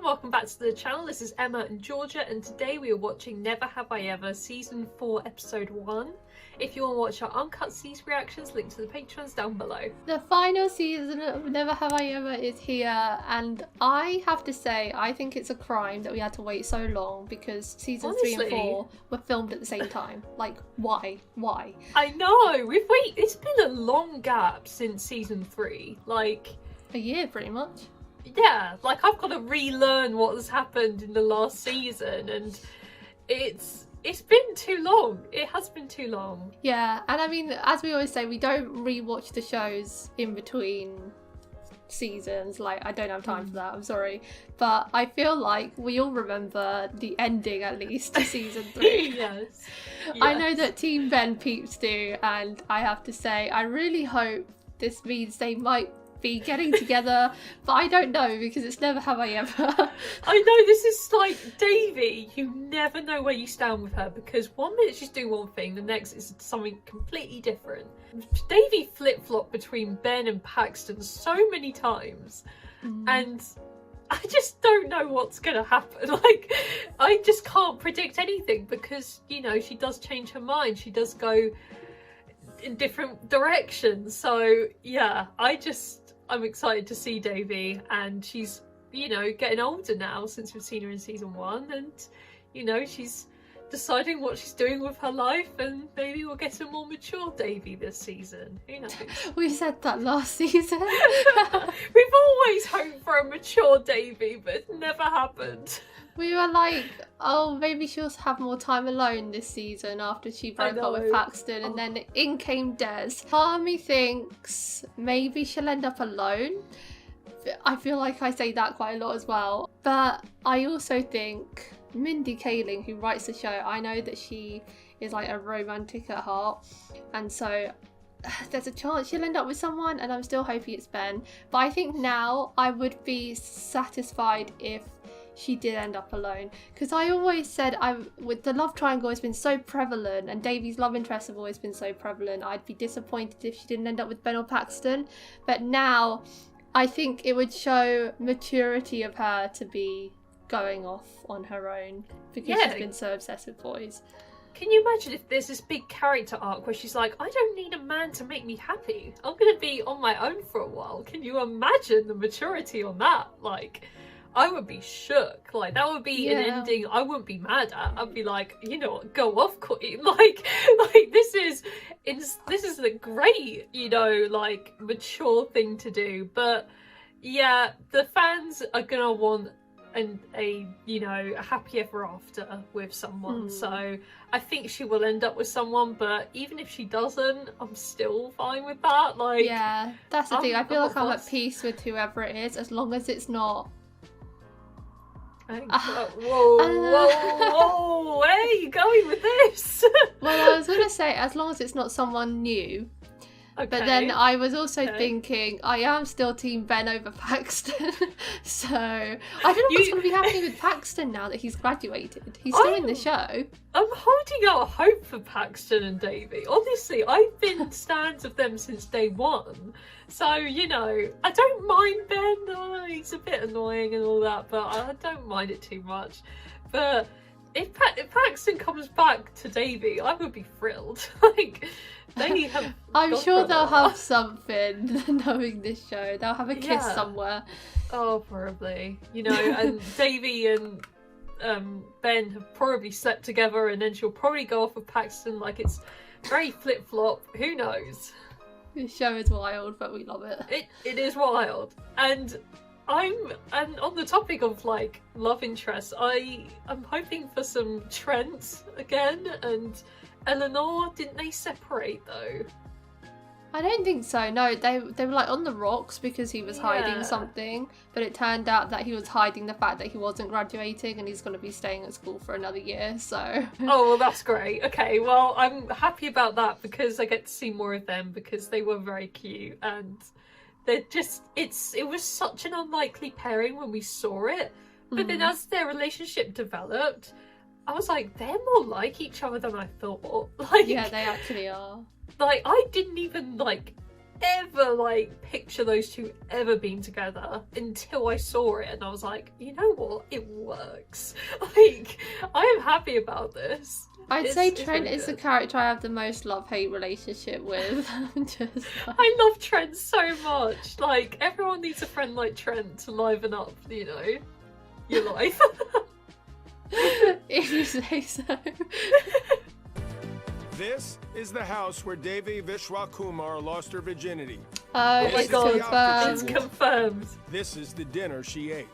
welcome back to the channel. This is Emma and Georgia, and today we are watching Never Have I Ever Season 4 Episode 1. If you want to watch our uncut season reactions, link to the Patreons down below. The final season of Never Have I Ever is here, and I have to say, I think it's a crime that we had to wait so long because seasons 3 and 4 were filmed at the same time. Like, why? Why? I know, it's been a long gap since season 3. Like, a year, pretty much. Yeah, like I've got to relearn what has happened in the last season, and it's been too long. It has been too long. Yeah, and I mean, as we always say, we don't rewatch the shows in between seasons. Like, I don't have time for that, I'm sorry. But I feel like we all remember the ending, at least, to season 3. Yes. I know that Team Ben peeps do, and I have to say, I really hope this means they might be getting together, but I don't know because it's Never Have I Ever. I know, this is like Devi. You never know where you stand with her because one minute she's doing one thing, the next is something completely different. Devi flip-flopped between Ben and Paxton so many times, and I just don't know what's gonna happen. Like, I just can't predict anything because, you know, she does change her mind. She does go in different directions. So yeah, I'm excited to see Devi, and she's, you know, getting older now since we've seen her in season 1, and, you know, she's deciding what she's doing with her life, and maybe we'll get a more mature Devi this season. Who knows? We said that last season. We've always hoped for a mature Devi, but it never happened. We were like, oh, maybe she'll have more time alone this season after she broke up with Paxton, and then in came Des. Part of me thinks maybe she'll end up alone. I feel like I say that quite a lot as well. But I also think Mindy Kaling, who writes the show, I know that she is like a romantic at heart, and so there's a chance she'll end up with someone, and I'm still hoping it's Ben. But I think now I would be satisfied if she did end up alone, because I always said with the love triangle has been so prevalent, and Davy's love interests have always been so prevalent, I'd be disappointed if she didn't end up with Ben or Paxton. But now I think it would show maturity of her to be going off on her own because she's been so obsessed with boys. Can you imagine if there's this big character arc where she's like, I don't need a man to make me happy, I'm gonna be on my own for a while? Can you imagine the maturity on that? Like, I would be shook. Like, that would be an ending I wouldn't be mad at. I'd be like, you know what, go off, queen. Like this is a great, you know, like, mature thing to do. But yeah, the fans are gonna want a you know, a happy ever after with someone. So I think she will end up with someone, but even if she doesn't, I'm still fine with that. Like, yeah, that's the thing. I feel like I'm at peace with whoever it is, as long as it's not. Whoa, where are you going with this? Well, I was going to say, as long as it's not someone new. Okay. But then I was also thinking, I am still Team Ben over Paxton. So, I don't know what's going to be happening with Paxton now that he's graduated. He's still in the show. I'm holding out hope for Paxton and Devi. Honestly, I've been stands of them since day 1. So, you know, I don't mind Ben. Oh, he's a bit annoying and all that, but I don't mind it too much. But if Paxton comes back to Devi, I would be thrilled. Like, they have. I'm sure they'll have something. Knowing this show, they'll have a kiss somewhere. Oh, probably. You know, and Devi and Ben have probably slept together, and then she'll probably go off with Paxton. Like, it's very flip-flop. Who knows? This show is wild, but we love it. It is wild. And on the topic of, like, love interests, I'm hoping for some Trent again, and Eleanor. Didn't they separate though? I don't think so. No, they were like on the rocks because he was hiding something, but it turned out that he was hiding the fact that he wasn't graduating and he's going to be staying at school for another year. So oh, well, that's great. Okay, well, I'm happy about that because I get to see more of them because they were very cute, and they're just it was such an unlikely pairing when we saw it, but then as their relationship developed, I was like, they're more like each other than I thought. Like, yeah, they actually are. Like, I didn't even, like, ever like picture those two ever being together until I saw it, and I was like, you know what, it works. Like, I am happy about this. I'd say It's Trent really is the good. character I have the most love-hate relationship with. Just like... I love Trent so much. Like, everyone needs a friend like Trent to liven up, you know, your life. If you say so. This is the house where Devi Vishwakumar lost her virginity. Oh, Oh my it's god, confirmed. it's confirmed. This is the dinner she ate.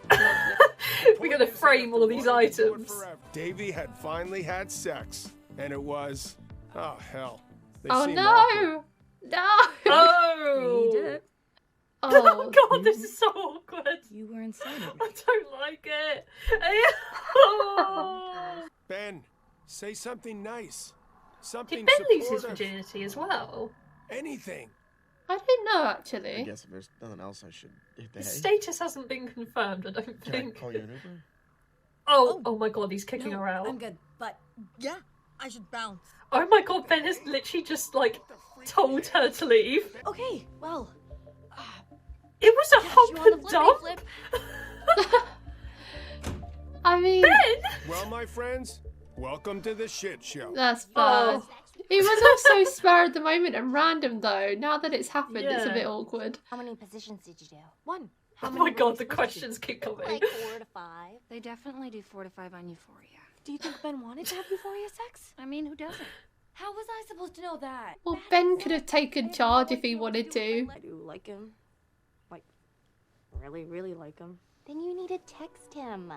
We're gonna frame all these items. Devi had finally had sex, and it was, oh hell. They Oh seem no! awkward. No! Oh! You did it. Oh Oh, god, this is so awkward. You were inside of I it. don't like it. Oh. Ben, say something nice. Something Did Ben lose his supportive. virginity as well? Anything. I didn't know I actually. guess if there's nothing else, I should hit the His hay. status hasn't been confirmed, I don't Can I think. call you an Uber? Oh my god, he's kicking No, her out. I'm good, but yeah, I should bounce. Oh my god, Ben has literally just like told her to leave. Okay, well, It was a catch hump you on the and flippity dump. flip. I mean, Ben! Well, my friends, welcome to the shit show. that's bad. Oh. It was also spur of the moment and random though. Now that it's happened, it's a Yeah. bit awkward. How many positions did you do? One. How Oh many my god, rounds the did you questions keep do? coming. Like 4 to 5. They definitely do 4 to 5 on Euphoria. Do you think Ben wanted to have euphoria sex? I mean, who doesn't? How was I supposed to know that? Well, Ben could have taken charge if he wanted to. I do like him. Like, really, really like him. Then you need to text him.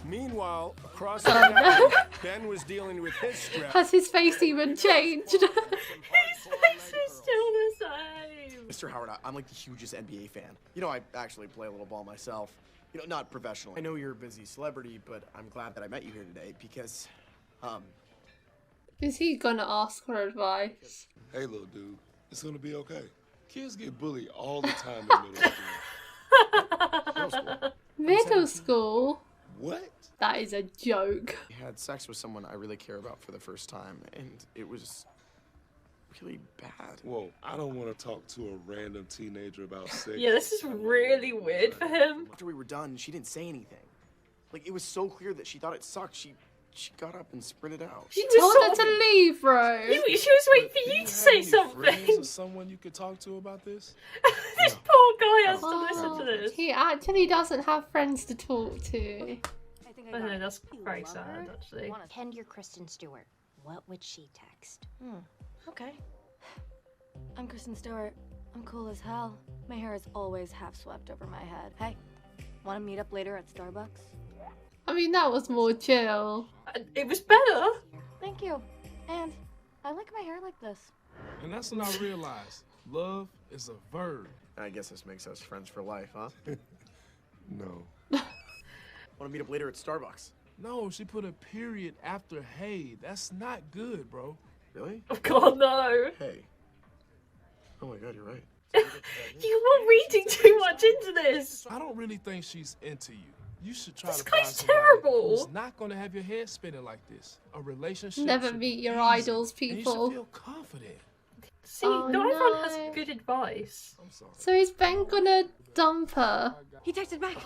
Meanwhile, across Oh, the no. alley, Ben was dealing with his stress. Has his face even changed? His face is still the same. Mr. Howard, I'm like the hugest NBA fan. You know, I actually play a little ball myself. You know, not professionally. I know you're a busy celebrity, but I'm glad that I met you here today because, Is he gonna ask for advice? Hey, little dude, it's gonna be okay. Kids get bullied all the time in middle school. Middle school? What? That is a joke. I had sex with someone I really care about for the first time, and it was really bad. Whoa, I don't want to talk to a random teenager about sex. Yeah, this is really weird for him. After we were done, she didn't say anything. Like, it was so clear that she thought it sucked. She got up and sprinted out. She Told her just to leave, bro. She was waiting for Do you have to say any friends something. or someone you could talk to about this? This poor guy has to Oh, listen to this. he actually doesn't have friends to talk to. I think I know, that's You very love sad, her? actually. Wanna- Pretend you're Kristen Stewart. What would she text? Okay. I'm Kristen Stewart. I'm cool as hell. My hair is always half swept over my head. Hey, wanna meet up later at Starbucks? I mean, that was more chill. It was better. Thank you. And I like my hair like this. And that's when I realized love is a verb. I guess this makes us friends for life, huh? No. Want to meet up later at Starbucks? No, she put a period after hey. That's not good, bro. Really? Oh god, no. Hey. Oh my god, you're right. You were reading too much into this. I don't really think she's into you. You should try This to find guy's somebody terrible. who's not gonna have your head spinning like this. A relationship. Never should meet be your easy, idols, and you people. should feel confident. See, Oh, not everyone no. has good advice. I'm sorry. So is Ben gonna dump her? He texted back.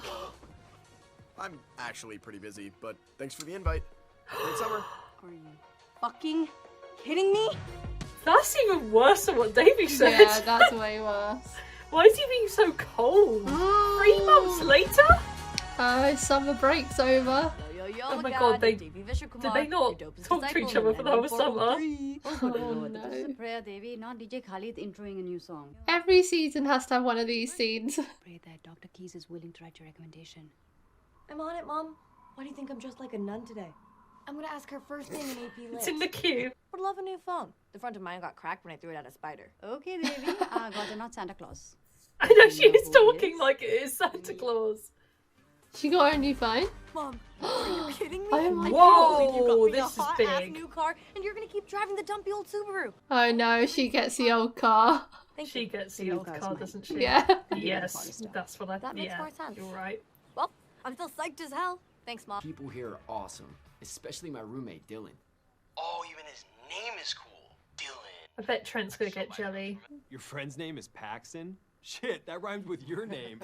I'm actually pretty busy, but thanks for the invite. Great summer. Are you fucking kidding me? That's even worse than what Davey said. Yeah, that's way worse. Why is he being so cold? 3 months later? Oh, summer break's over. Oh my god, did they not talk to each other for the whole summer? Oh no. Priya Devi, not DJ Khalid introing a new song. Every season has to have one of these scenes. Pray that Dr. Keys is willing to write your recommendation. I'm on it, Mom. Why do you think I'm dressed like a nun today? I'm gonna ask her first thing in AP Lit. It's in the queue. Would love a new phone. The front of mine got cracked when I threw it at a spider. Okay, Devi. God, they're not Santa Claus. I know she You know is who it talking is? like it is Santa Claus. She got her new phone. Mom, are you kidding me? Oh my I Whoa, can't believe you got me this a is hot-ass big. new car, and you're gonna keep driving the dumpy old Subaru. Oh no, she gets the old car. Thank She you. gets So the you old guys car, might doesn't she? Yeah. Yes, that's what I. That makes yeah, more sense. You're right. Well, I'm still psyched as hell. Thanks, Mom. People here are awesome, especially my roommate, Dylan. Oh, even his name is cool. Dylan. I bet Trent's gonna get jelly. Your friend's name is Paxton? Shit, that rhymes with your name.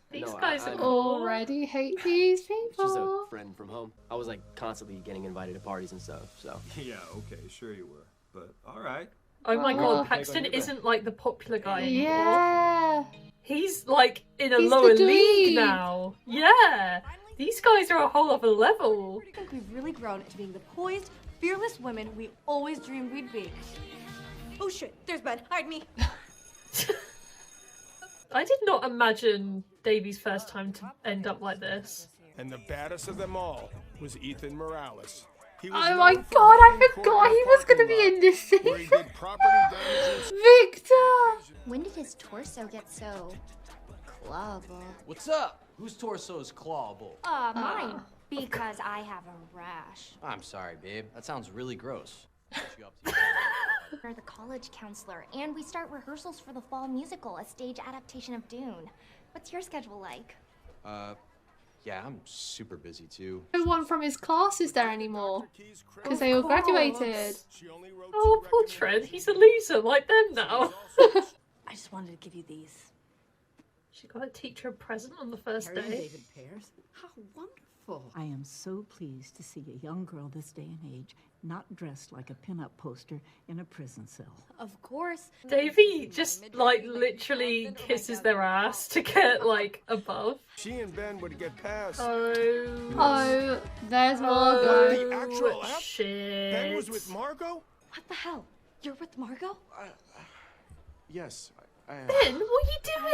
These No, guys I are know. cool. Already hate these It's just a people. friend from home. I was like constantly getting invited to parties and stuff, so. Yeah, okay, sure you were. But alright. Oh my Oh. god, Paxton isn't like the popular guy anymore. Yeah. He's like in a He's the lower league dweeb. now. Yeah. These guys are a whole other level. I think we've really grown into being the poised, fearless women we always dreamed we'd be. Oh shit, there's Ben. Hide me. I did not imagine Davy's first time to end up like this. And the baddest of them all was Ethan Morales. He was Oh my known for god, I holding court forgot in he a was going to parking be lot in this where he scene. did property damages. Victor! When did his torso get so clawable? What's up? Whose torso is clawable? Mine. Because I have a rash. I'm sorry, babe. That sounds really gross. What you up to? We're the college counselor, and we start rehearsals for the fall musical, a stage adaptation of Dune. What's your schedule like? Yeah, I'm super busy too. No one from his class is there anymore. Because they all graduated. She only wrote Oh, two poor recommendations. Trent. He's a loser like them now. I just wanted to give you these. She got a teacher a present on the first Harry and day. David pairs? How wonderful. I am so pleased to see a young girl this day and age not dressed like a pinup poster in a prison cell. Of course. Davy just like literally kisses their ass to get like above. She and Ben would get past. Oh, there's The Margot. actual app? Shit. Ben was with Margot? What the hell? You're with Margot? Yes, I am. Ben, what are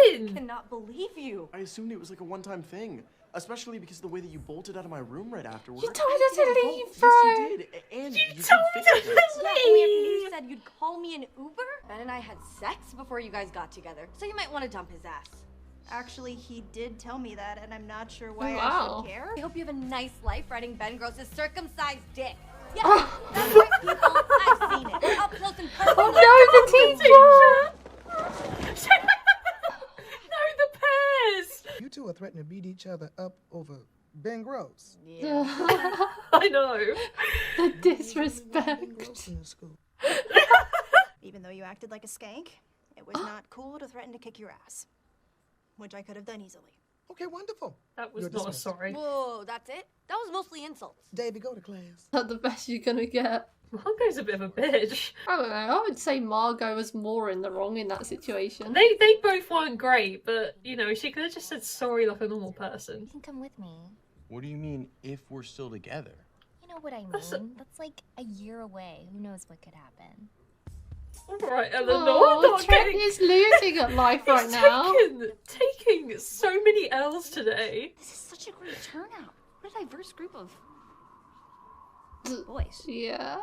you doing? Cannot believe you. I assumed it was like a one-time thing, especially because of the way that you bolted out of my room right afterwards. You told her to leave, bro. Yes, you did. And you told did her fix to it. Yeah, only after you said you'd call me an Uber? Ben and I had sex before you guys got together, so you might want to dump his ass. Actually, he did tell me that, and I'm not sure why I Wow. should care. I hope you have a nice life riding Ben Gross's circumcised dick. Yeah, Oh. that's right, people. I've seen it. Up close and personal. Oh no, the teacher! No, the pears! You two are threatening to beat each other up over Ben Gross. I know. The disrespect. In the school. Even though you acted like a skank, it was not cool to threaten to kick your ass. Which I could have done easily. Okay, wonderful. That was You're not a dismissed. sorry. Whoa, that's it? That was mostly insults. Davey, go to class. That's the best you're gonna get. Margot's a bit of a bitch. I don't know, I would say Margot was more in the wrong in that situation. They both weren't great, but you know, she could have just said sorry like a normal person. You can come with me. What do you mean if we're still together? You know what I mean? That's like a year away. Who knows what could happen? Alright, Eleanor, Oh, not Trent getting... is losing at life right He's now. taking so many L's today. This is such a great turnout. What a diverse group of boys. Yeah.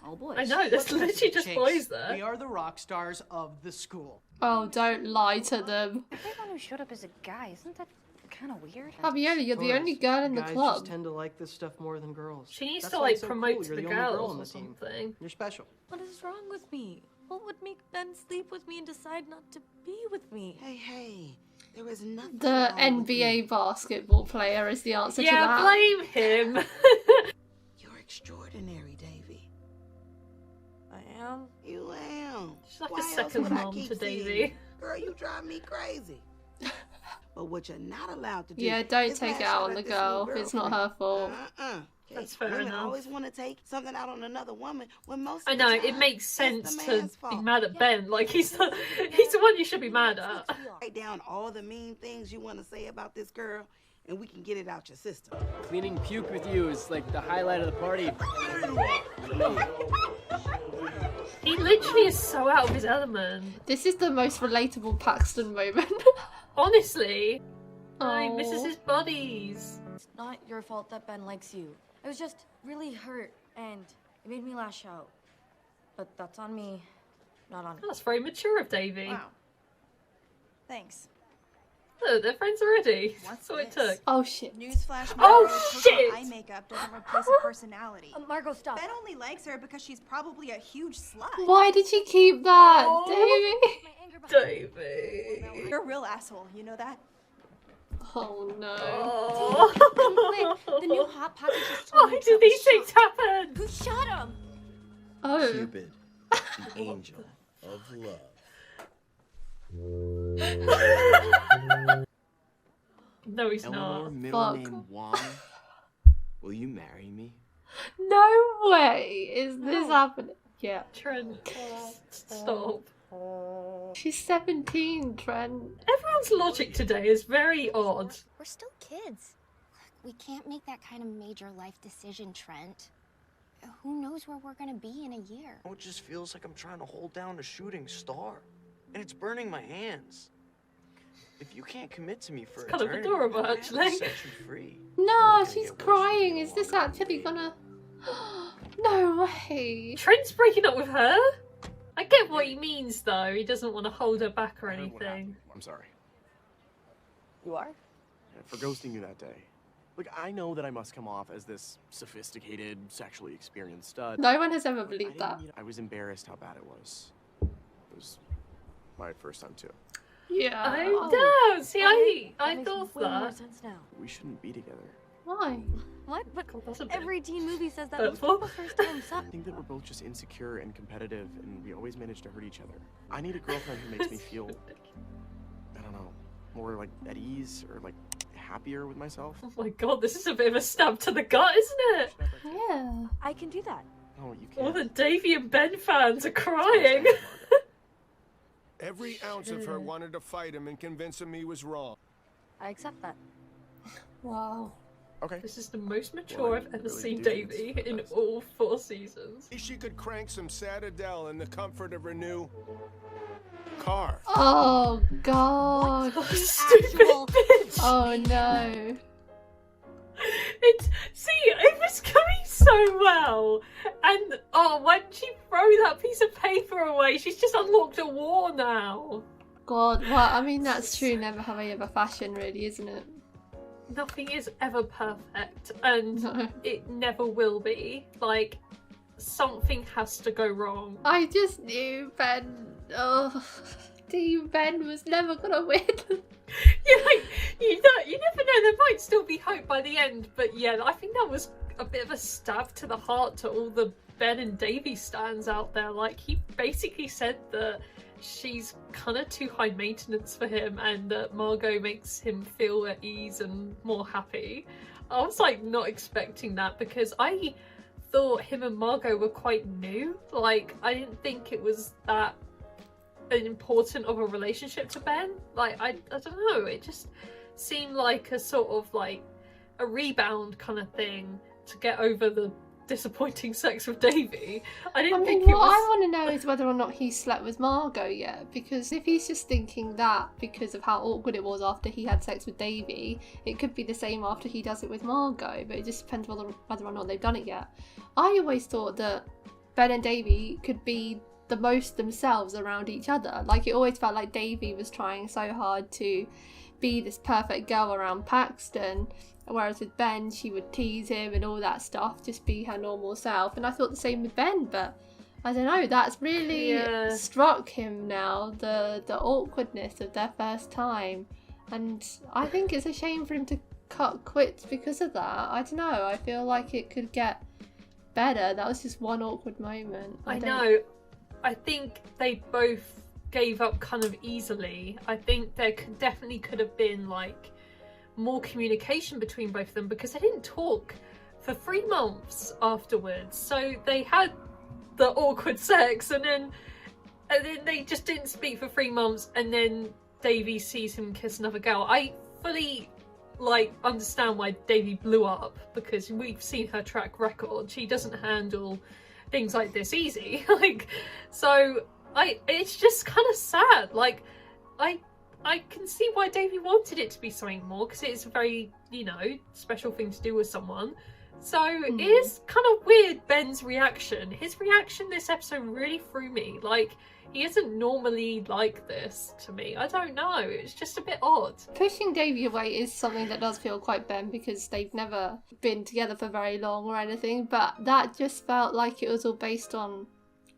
All boys. I know, there's literally just boys there. We are the rock stars of the school. Oh, don't lie to them. Everyone who showed up as a guy, isn't that kind of weird? Fabiola, you're the only girl in the Guys club. just tend to like this stuff more than girls. She needs That's to why like it's so promote cool. to You're the the only girl girls on or the team. something. You're special. What is wrong with me? What would make Ben sleep with me and decide not to be with me? Hey, there is nothing. The NBA basketball player is the answer to Yeah, that. blame him. You're extraordinary, Davy. I am. You am. She's like Why a else second would I mom keep to seeing Davy. you? Girl, you drive me crazy. But what you're not allowed to do. Yeah, don't is take lash it out out on the at this new girl. It's not her fault. Okay? That's fair Women enough. always want to take something out on another woman when most I of know, the it time, makes it's sense the to man's be fault. mad at Ben. Like, he's the one you should be mad at. Write down all the mean things you want to say about this girl, and we can get it out your system. Cleaning puke with you is like the highlight of the party. He literally is so out of his element. This is the most relatable Paxton moment. Honestly. He Aw. misses his buddies. It's not your fault that Ben likes you. I was just really hurt and it made me lash out. But that's on me, not on him. That's very mature of Davy. Wow. Thanks. Look, they're friends already. That's what it took. Oh shit. Newsflash, Oh, Margot's shit! eye makeup doesn't replace a personality. Margot, stop. Ben only likes her because she's probably a huge slut. Why did you keep that, Oh. Davy? Davy. You're a real asshole, you know that? Oh no. Come quick. The new Hot Pocket is Why do these things happen? Who shot him? Oh. Cupid. The angel of love. No, he's Eleanor, not. middle Fuck. name Juan. Will you marry me? No way is this happening. Yeah. Trent, stop. She's 17, Trent. Everyone's logic today is very odd. We're still kids. We can't make that kind of major life decision, Trent. Who knows where we're gonna be in a year? Oh, it just feels like I'm trying to hold down a shooting star. And it's burning my hands. If you can't commit to me for It's kind of eternity, adorable, I have to actually. set you free. No, she's crying. Is this actually gonna... No way. Trent's breaking up with her? I get what he means, though. He doesn't want to hold her back or anything. I'm sorry. You are? For ghosting you that day. Look, I know that I must come off as this sophisticated, sexually experienced stud. No one has ever believed that. I was embarrassed how bad it was. It was my first time too. Yeah. I know. See, I thought way more that. sense now. We shouldn't be together. Why? What? But that's a bit every teen movie says that hurtful. was the first time I think that we're both just insecure and competitive, and we always manage to hurt each other. I need a girlfriend who makes me feel, I don't know, more like at ease or like happier with myself. Oh my god, this is a bit of a stab to the gut, isn't it? Yeah. I can do that. No, you All can't. the Davy and Ben fans are crying. Every ounce of her wanted to fight him and convince him he was wrong. I accept that. Wow. Okay. This is the most mature Well, I I've ever really seen do think Davy it's in best. all 4 seasons. She could crank some sad Adele in the comfort of her new car. Oh, God. Stupid bitch. Oh, no. It was going so well, and when she throw that piece of paper away, she's just unlocked a war now. God, well, I mean, that's true. Never have I ever fashion, really, isn't it? Nothing is ever perfect, and No. it never will be. Like, something has to go wrong. I just knew Ben. Oh, Team Ben was never gonna win. You never know. There might still be hope by the end, but yeah, I think that was a bit of a stab to the heart to all the Ben and Davy stands out there. Like, he basically said that she's kind of too high maintenance for him, and that Margot makes him feel at ease and more happy. I was like not expecting that, because I thought him and Margot were quite new. Like, I didn't think it was that important of a relationship to Ben. Like, I don't know, it just seemed like a sort of like a rebound kind of thing to get over the disappointing sex with Davy. I didn't think it what was... I want to know is whether or not he slept with Margot yet, because if he's just thinking that because of how awkward it was after he had sex with Davy, it could be the same after he does it with Margot, but it just depends whether or not they've done it yet. I always thought that Ben and Davy could be the most themselves around each other. Like, it always felt like Davy was trying so hard to be this perfect girl around Paxton, whereas with Ben, she would tease him and all that stuff, just be her normal self. And I thought the same with Ben, but I don't know, that's really struck him now, the awkwardness of their first time. And I think it's a shame for him to cut quits because of that. I don't know, I feel like it could get better. That was just one awkward moment. I know. I think they both gave up kind of easily. I think there definitely could have been like more communication between both of them, because they didn't talk for 3 months afterwards. So they had the awkward sex, and then they just didn't speak for 3 months, and then Davy sees him kiss another girl. I fully understand why Davy blew up, because we've seen her track record. She doesn't handle things like this easy. It's just kind of sad. Like, I can see why Davy wanted it to be something more, because it's a very, special thing to do with someone. So it is kind of weird, Ben's reaction. His reaction this episode really threw me. Like, he isn't normally like this to me. I don't know. It's just a bit odd. Pushing Davy away is something that does feel quite Ben, because they've never been together for very long or anything, but that just felt like it was all based on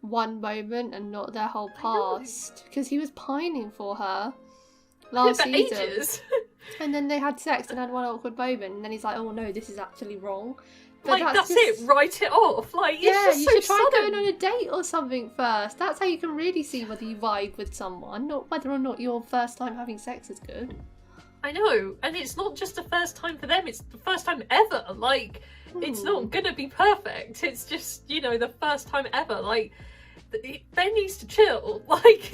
one moment and not their whole past, because he was pining for her last season. Ages. And then they had sex and had one awkward moment, and then he's like, oh no, this is actually wrong. But Like, that's it. Write it off. Like, it's yeah, just you so should try sudden. going on a date or something first. That's how you can really see whether you vibe with someone, not whether or not your first time having sex is good. I know, and it's not just the first time for them, it's the first time ever. Like, it's not gonna be perfect. It's just, you know, the first time ever. Like, Ben needs to chill. Like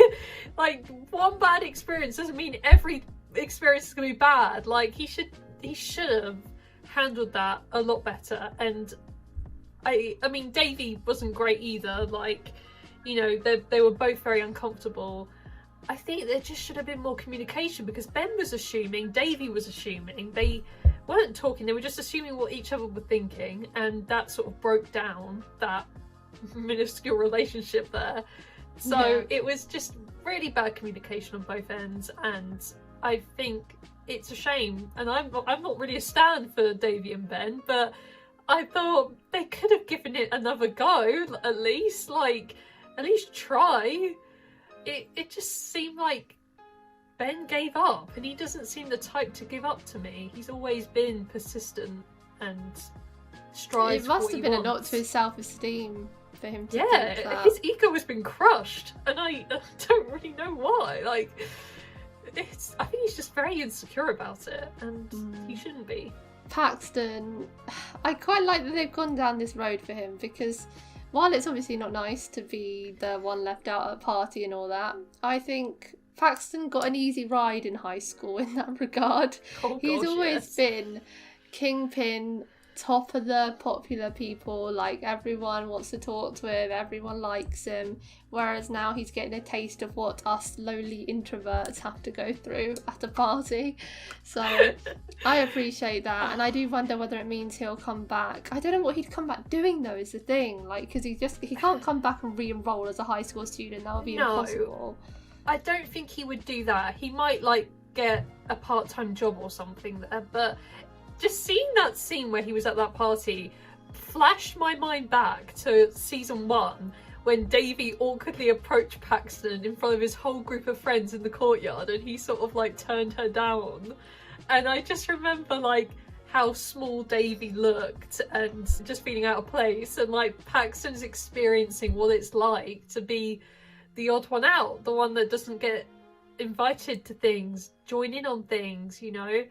one bad experience doesn't mean every experience is gonna be bad. Like, he should have handled that a lot better. And I mean, Devi wasn't great either. Like, you know, they were both very uncomfortable. I think there just should have been more communication, because Ben was assuming, Devi was assuming, they weren't talking, they were just assuming what each other were thinking, and that sort of broke down that minuscule relationship there. So it was just really bad communication on both ends, and I think it's a shame. And I'm not really a stan for Devi and Ben, but I thought they could have given it another go, at least try. It just seemed like Ben gave up, and he doesn't seem the type to give up to me. He's always been persistent and strives. It must for have what been he a knock wants. to his self-esteem for him to think that. His ego has been crushed, and I don't really know why. Like, I think he's just very insecure about it, and he shouldn't be. Paxton, I quite like that they've gone down this road for him, because while it's obviously not nice to be the one left out at a party and all that, I think Paxton got an easy ride in high school in that regard. He's always been kingpin, top of the popular people, like everyone wants to talk to him, everyone likes him, whereas now he's getting a taste of what us lowly introverts have to go through at a party. So I appreciate that, and I do wonder whether it means he'll come back. I don't know what he'd come back doing though, is the thing, like, because he can't come back and re-enroll as a high school student. That would be impossible. I don't think he would do that. He might like get a part-time job or something there, but just seeing that scene where he was at that party flashed my mind back to season 1, when Devi awkwardly approached Paxton in front of his whole group of friends in the courtyard, and he sort of like turned her down. And I just remember like how small Devi looked and just feeling out of place, and like Paxton's experiencing what it's like to be the odd one out, the one that doesn't get invited to things, join in on things, you know.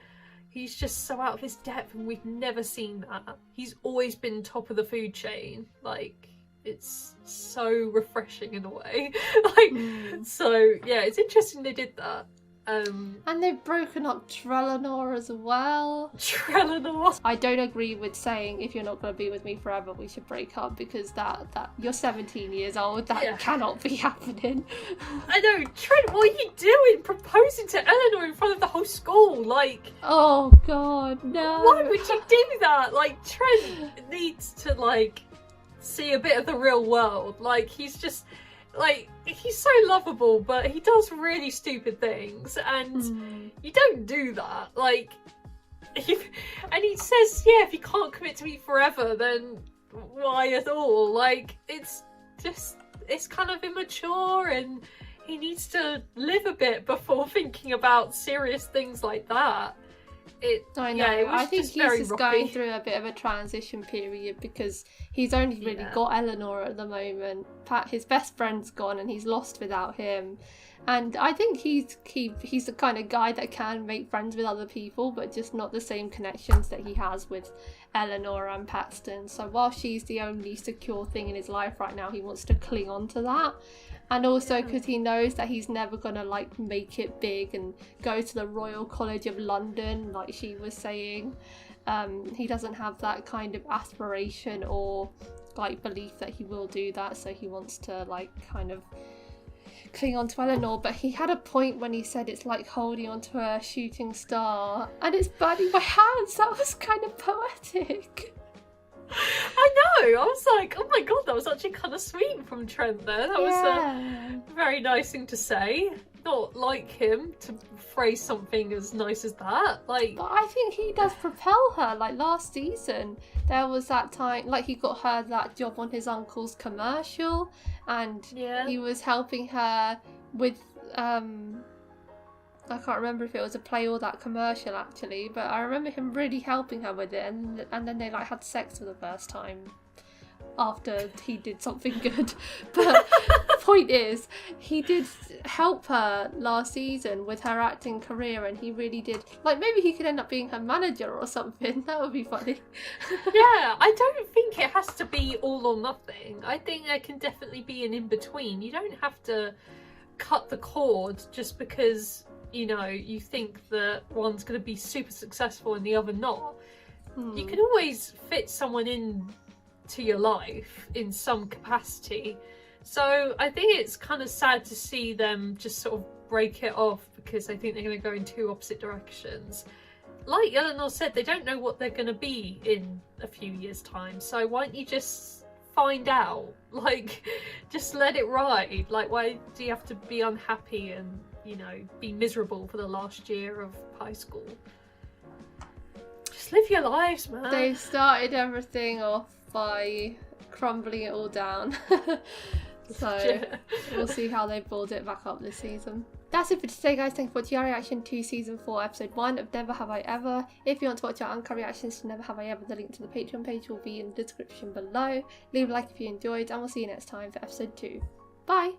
He's just so out of his depth, and we've never seen that. He's always been top of the food chain. Like, it's so refreshing in a way. So yeah, it's interesting they did that. And they've broken up Treleanor as well. Treleanor. I don't agree with saying, if you're not going to be with me forever, we should break up, because that you're 17 years old. That cannot be happening. I know, Trent. What are you doing? Proposing to Eleanor in front of the whole school? Like, oh god, no. Why would you do that? Like, Trent needs to like see a bit of the real world. Like, he's just like, he's so lovable, but he does really stupid things, and you don't do that. Like, and he says, yeah, if you can't commit to me forever, then why at all? Like, it's kind of immature, and he needs to live a bit before thinking about serious things like that. I know. Yeah, I think just he's very just rocky. going through a bit of a transition period, because he's only really got Eleanor at the moment. His best friend's gone, and he's lost without him. And I think he's the kind of guy that can make friends with other people, but just not the same connections that he has with Eleanor and Paxton. So while she's the only secure thing in his life right now, he wants to cling on to that. And also because he knows that he's never gonna like make it big and go to the Royal College of London, like she was saying. He doesn't have that kind of aspiration or like belief that he will do that, so he wants to like kind of cling on to Eleanor. But he had a point when he said it's like holding onto a shooting star and it's burning my hands. That was kind of poetic. I know, I was like, oh my god, that was actually kind of sweet from Trent there. That was a very nice thing to say. Not like him to phrase something as nice as that. Like, but I think he does propel her. Like last season, there was that time, like he got her that job on his uncle's commercial, and he was helping her with I can't remember if it was a play or that commercial actually, but I remember him really helping her with it, and then they like had sex for the first time after he did something good. But the point is, he did help her last season with her acting career, and he really did. Like, maybe he could end up being her manager or something. That would be funny. Yeah, I don't think it has to be all or nothing. I think there can definitely be an in-between. You don't have to cut the cord just because, you know, you think that one's going to be super successful and the other not. You can always fit someone in to your life in some capacity. So I think it's kind of sad to see them just sort of break it off because I think they're going to go in two opposite directions. Like Eleanor said, they don't know what they're going to be in a few years' time. So why don't you just find out? Like, just let it ride. Like, why do you have to be unhappy and, you know, be miserable for the last year of high school? Just live your lives, man. They started everything off by crumbling it all down. So we'll see how they build it back up this season. That's it for today, guys. Thank you for watching our reaction to season 4 episode 1 of Never Have I Ever. If you want to watch our uncut reactions to Never Have I Ever, the link to the Patreon page will be in the description below. Leave a like if you enjoyed, and we'll see you next time for episode 2. Bye!